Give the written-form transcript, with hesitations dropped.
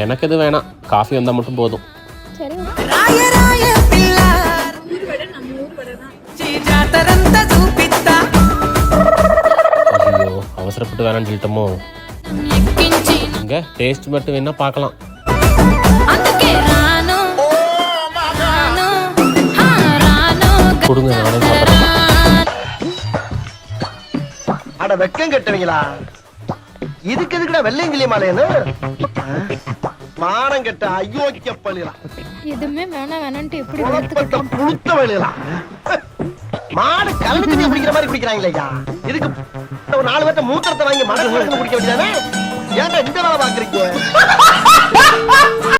எனக்கு எது வேணாம், காஃபி வந்தால் மட்டும் போதும். சரி. ஐயோ, அவசரப்பட்டு வேணான்னு சொல்லிட்டோமோ. இங்கே டேஸ்ட் மட்டும் வேணா பார்க்கலாம். கொடுங்க, நானே சாப்பிட்றேன். அட வெக்கம் கட்டுவீங்களா? இதுக்கு எதுக்குடா வெள்ளையங்கிலி மாலையன்னு? மானம் கட்ட அயோக்கிய பள்ளிலாம். எதுவுமே வேணான்ட்டு எப்படி புழுத்த வழியலாம். மாடு கலந்து தண்ணி குடிக்கிற மாதிரி குடிக்கிறாங்களே ஐயா. இதுக்கு ஒரு 4 பேர்த்த மூத்திரத்தை வாங்கி மாடு குடிக்க வேண்டியதானே? ஏன்டா இந்த வேலை பாக்குறீங்க?